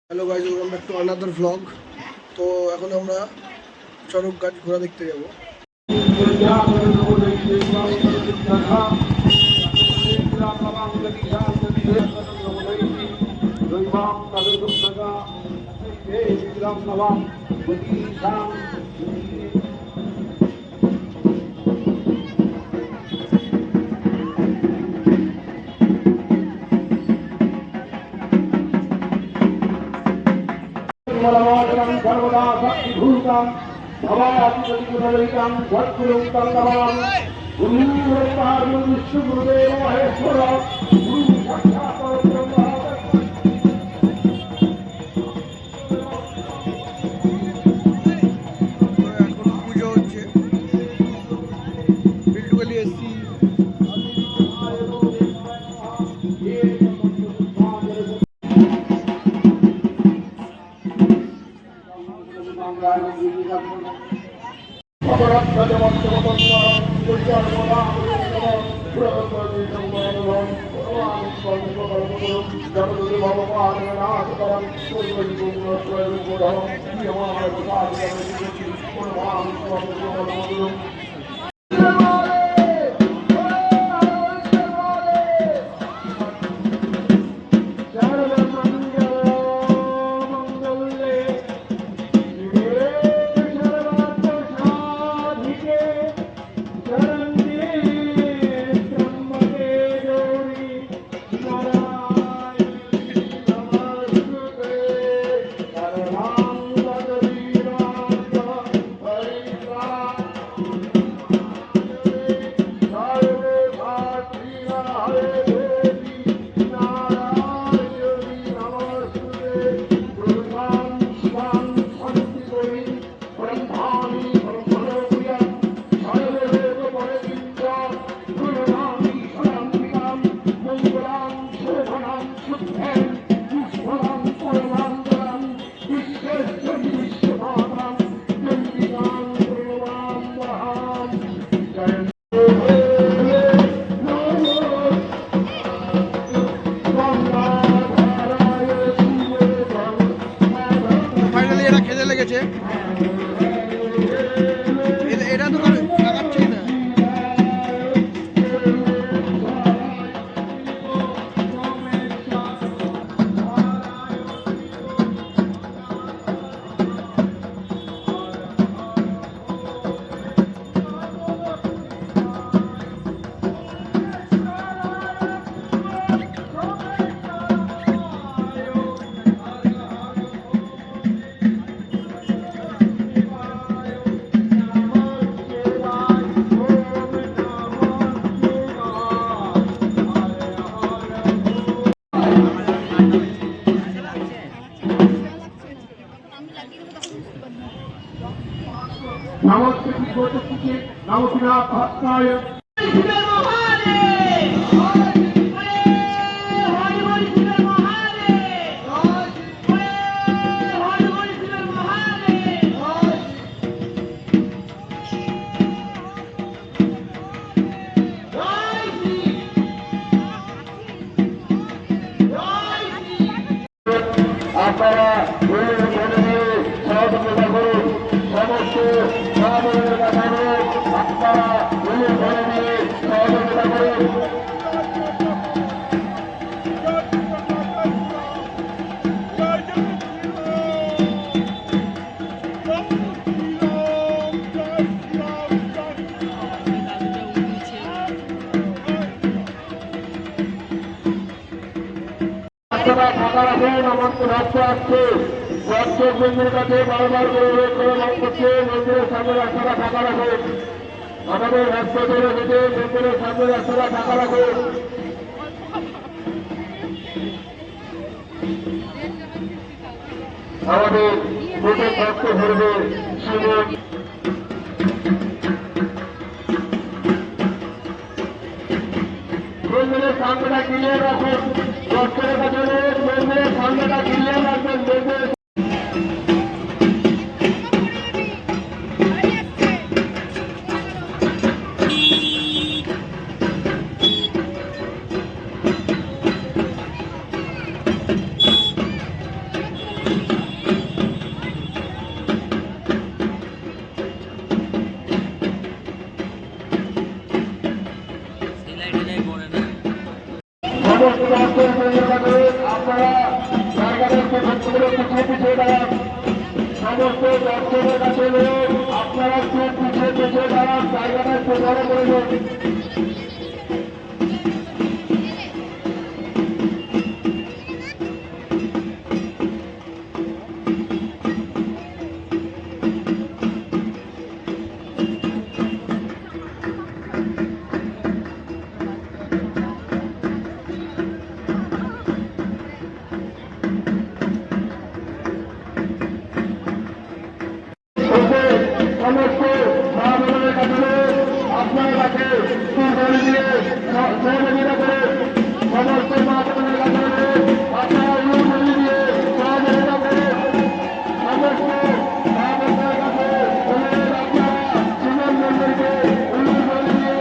Hello guys, welcome back to another vlog. তো এখন আমরা চড়ক গাছ ঘোরা দেখতে যাব। सर्वदा शक्तिभूतं भवातिगतिगुणरहितं भक्तिं तन्नमामि। गुरुर्ब्रह्मा विष्णुर्देव महेश्वर गुरु साक्षात् परब्रह्म। এখন পুজো হচ্ছে, বিল্টুগালি এসছি। ফাইনালি এরা খেতে লেগেছে। এটা তো লাগাচ্ছেই না। नमस्ते विश्वचिकित्सके नमस्कार भक्ताय আপনারা সহযোগিতা করুন। সমস্ত সহযোগিতার কাছে আপনারা ঘরে নিয়ে সহযোগিতা করুন। আপনারা ফাঁকা রাখুন, আমার তো রাস্তা আসছে। দর্শক বন্ধুর কাছে বারবার করে অনুরোধ করে লাভ করছে, মন্দিরের সামনে রাস্তাটা ফাঁকা রাখুন। আমাদের রাস্তা ধরে যেতে মন্দিরের সামনে রাস্তাটা ফাঁকা রাখুন। আমাদের দুটো ভক্ত ধরবে শিবন মন্দিরের সামনেটা ক্লিয়ার রাখুন। দর্শকের কাছে মন্দিরের সামনেটা ক্লিয়ার রাখবেন। মন্দিরের সমস্ত দর্শকদের কাছে আপনারা জায়গাটা একটু ভক্তগুলো পিছিয়ে পিছিয়ে দাঁড়ান। সমস্ত দর্শকের কাছে আপনারা একটু পিছিয়ে পিছিয়ে দাঁড়ান, জায়গাটা একটু বড় করে দিন। সমস্ত মা বোনের কাছে আপনার কাছে তুলে দিয়ে সহযোগিতা করে সমস্ত মা বোনের কাছে আপনারা তুলে দিয়ে সহযোগিতা করে সমস্ত মা বোনের কাছে আপনারা সুমন মন্দিরকে তুলে দিয়ে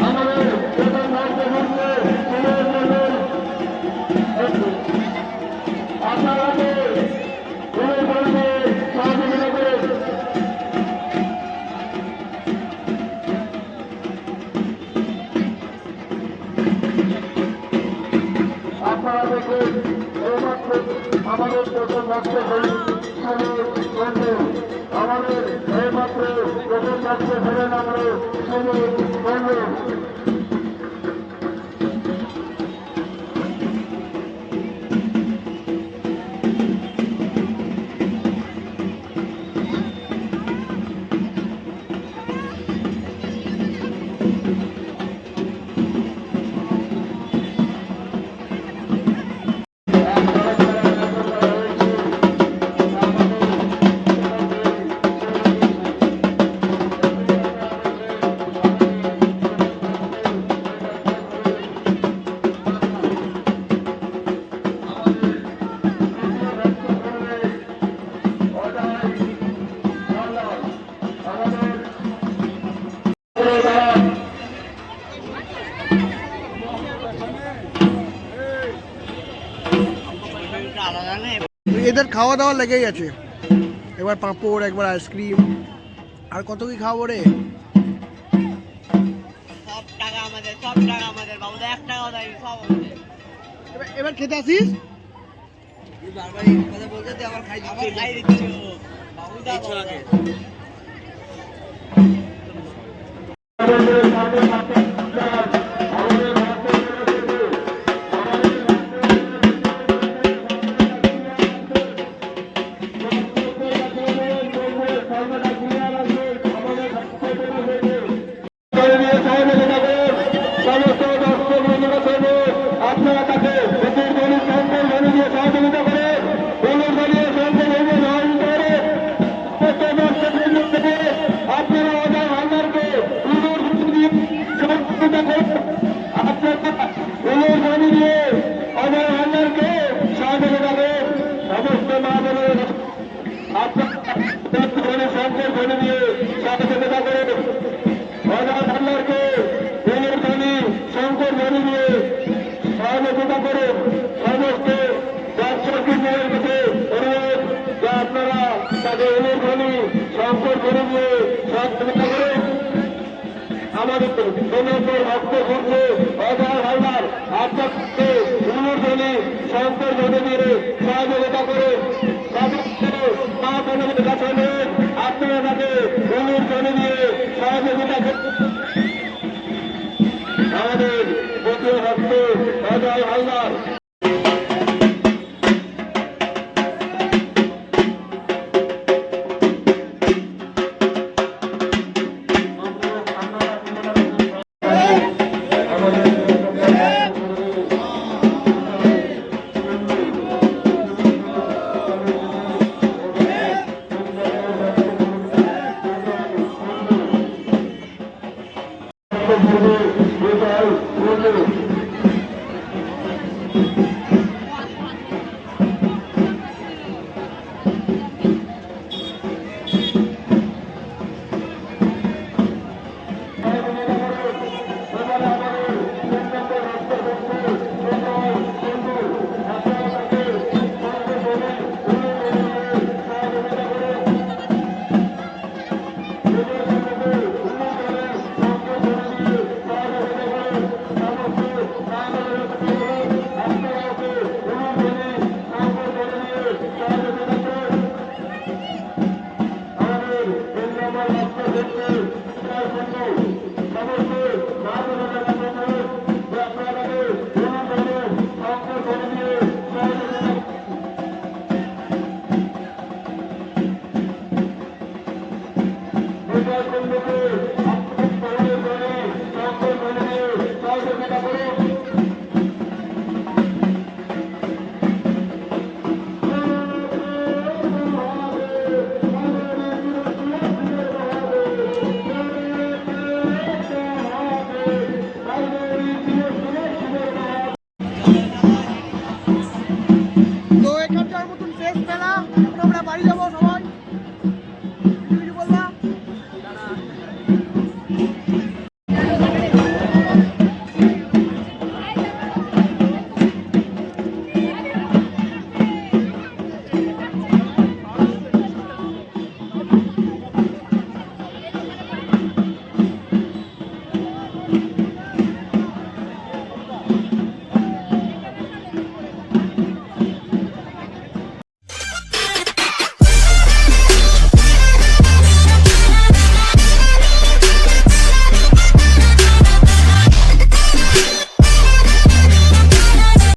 আমাদের প্রধান রাষ্ট্র মন্ত্রী সুমন মন্দির আপনারা আমাদের প্রথম রাষ্ট্র আমাদের এইমাত্র প্রথম রাষ্ট্র হলেন আমরা বন্ধু। এদের খাওয়া দাওয়া লেগেই আছে, একবার পাঁপড় একবার আইসক্রিম, আর কত কি খাওয়াবো রে? সব টাকা আমাদের বাবুদা 1 টাকাও দেয়নি, সব আমাদের। এবার খেতে আসিস? বারবার এই কথা বলতে তুই আবার খাই দিচ্ছি বাবুদা আপনারা তাকে সহযোগিতা করে আপনারা অজয় হালদারকে দিয়ে অজয় হালদারকে সহযোগিতা করেন। সমস্ত মা বোনের আপনার শঙ্কর ধনী দিয়ে সহযোগিতা করেন। অজয় হালদারকে শঙ্কর ধনী দিয়ে সহযোগিতা করে সমস্ত দর্শকদের কাছে অনুরোধ যে আপনারা তাকে অনুধ্বনি শঙ্কর ধনী দিয়ে সহযোগিতা করে আমাদের সমস্ত ভক্ত ভক্ত অজয় হালদার আপনাকে অনুধ্বনি শঙ্কর ধনী দিয়ে সহযোগিতা করে মা বোনের কাছে আপনারা তাকে অনুধ্বনি দিয়ে সহযোগিতা করে আমাদের প্রতি ভক্ত অজয় হালদার। ব্যক্তি সমস্ত